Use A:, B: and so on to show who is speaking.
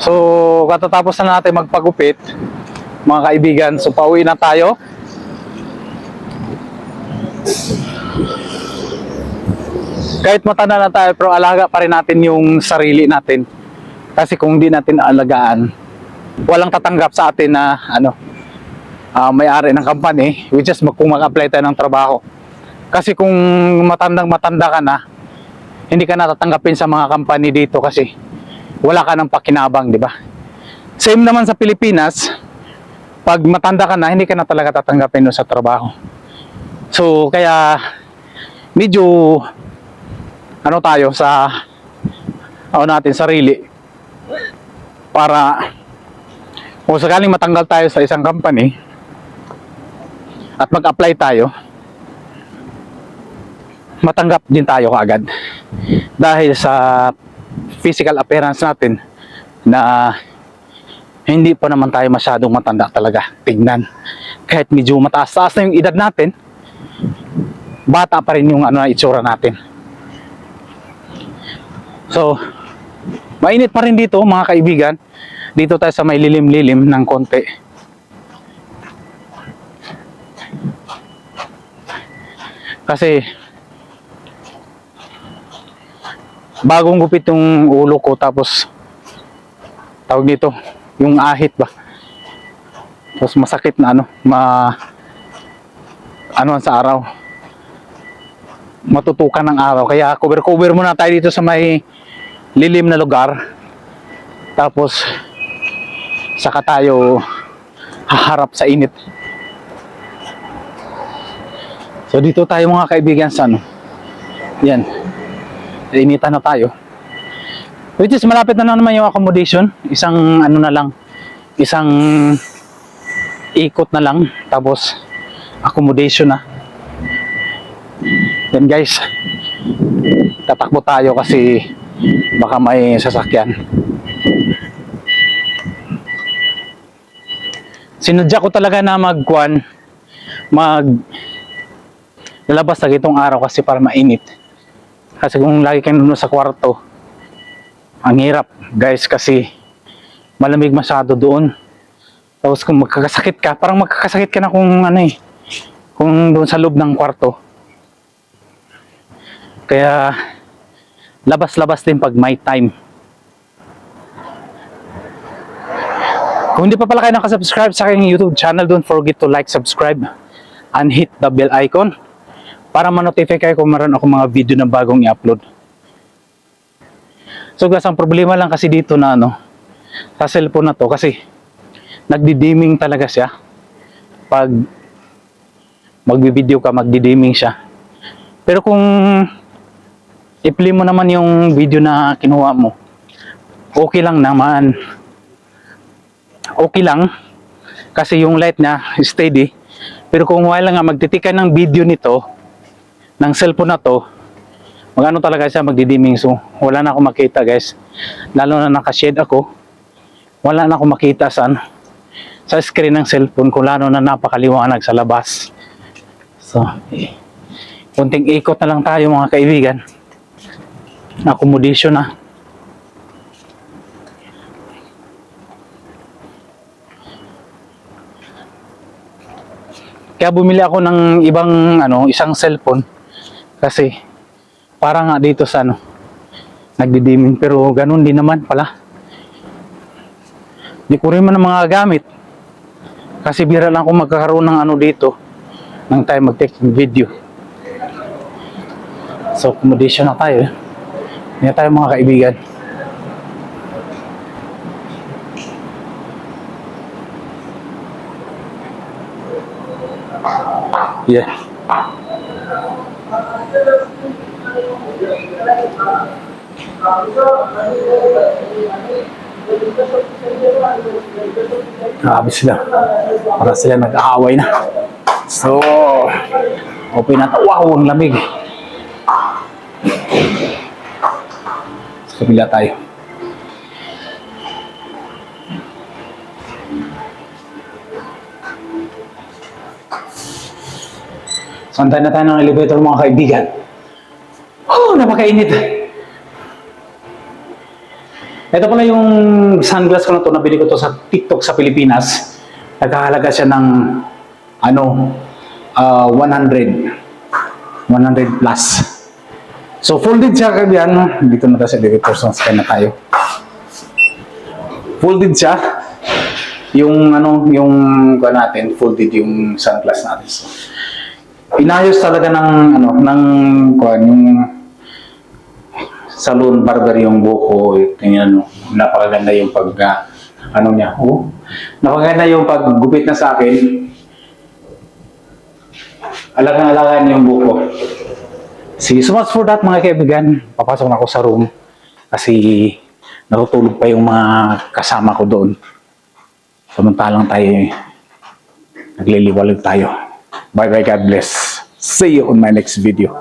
A: So, katatapos na natin magpagupit, mga kaibigan. So, pauwi na tayo. Kahit matanda na tayo, pero alaga pa rin natin yung sarili natin. Kasi kung hindi natin alagaan, walang tatanggap sa atin na may-ari ng company, which is kung mag-apply tayo ng trabaho. Kasi kung matanda ka na, hindi ka natatanggapin sa mga company dito kasi wala ka ng pakinabang, di ba? Same naman sa Pilipinas, pag matanda ka na, hindi ka na talaga tatanggapin sa trabaho. So, kaya medyo tayo sa natin sarili para kung sakaling matanggal tayo sa isang company at mag-apply tayo, matanggap din tayo kaagad dahil sa physical appearance natin na hindi pa naman tayo masyadong matanda talaga tignan. Kahit medyo mataas-taas na yung edad natin, bata pa rin yung itsura natin. So, mainit pa rin dito mga kaibigan. Dito tayo sa may lilim-lilim ng konti. Kasi bagong gupit yung ulo ko, tapos tawag dito yung ahit ba, tapos masakit na sa araw, matutukan ng araw, kaya cover muna tayo dito sa may lilim na lugar, tapos saka tayo haharap sa init. So dito tayo mga kaibigan sa yan, initan na tayo, which is malapit na naman yung accommodation. Isang isang ikot na lang, tapos accommodation na. Then guys, tatakbo tayo kasi baka may sasakyan. Sinadya ko talaga na lalabas sa gitong araw kasi para mainit. Kasi kung lagi kayo sa kwarto, ang hirap guys, kasi malamig masyado doon. Tapos kung magkakasakit ka, parang magkakasakit ka na kung doon sa loob ng kwarto. Kaya labas-labas din pag may time. Kung hindi pa pala kayo nakasubscribe sa aking YouTube channel, don't forget to like, subscribe, and hit the bell icon para ma-notify kayo kung meron ako mga video na bagong i-upload. So guys, ang problema lang kasi dito na sa cellphone na to, kasi nagdi-dimming talaga siya. Pag magbi-video ka, magdi-dimming siya. Pero kung i-play mo naman yung video na kinuha mo, okay lang naman. Okay lang kasi yung light niya steady. Pero kung wala nga magtitikan ng video nito, ng cellphone na to, talaga siya, magdi-dimming. So wala na akong makita guys, lalo na naka-shade ako, wala na akong makita sa screen ng cellphone ko, lalo na napakaliwanag sa labas. So kunting ikot na lang tayo mga kaibigan. Accommodation na. Kaya bumili ako ng ibang isang cellphone kasi para nga dito sa nagdi-dimming, pero ganun din naman pala. Hindi ko rin man mga gamit kasi bira lang kung magkakaroon ng dito ng time mag-take video. So accommodation na tayo. Hindi tayo mga kaibigan. Yeah. Grabe sila. Para sila nag-aaway na. So, open na. Wow, ang lamig. Sa kabila tayo. Santay na tayo ng elevator mga kaibigan. Oh, napakainit. Ito pala yung sunglass ko na to, nabili ko to sa TikTok sa Pilipinas. Nagkahalaga siya ng 100 plus. So folded siya kaibigan. Dito na tayo sa director, so scan na tayo. Folded siya. Yung natin, folded yung sunglass natin. So, inayos talaga ng yung salon barber yung buko. Tingnan mo, napakaganda yung niya. Oh, napakaganda yung paggupit na sa akin. Alagang-alagaan yung buko. Sige, so much for that mga kaibigan. Papasok na ako sa room kasi natutulog pa yung mga kasama ko doon. Samantalang tayo nagliliwalag tayo. Bye bye, God bless. See you on my next video.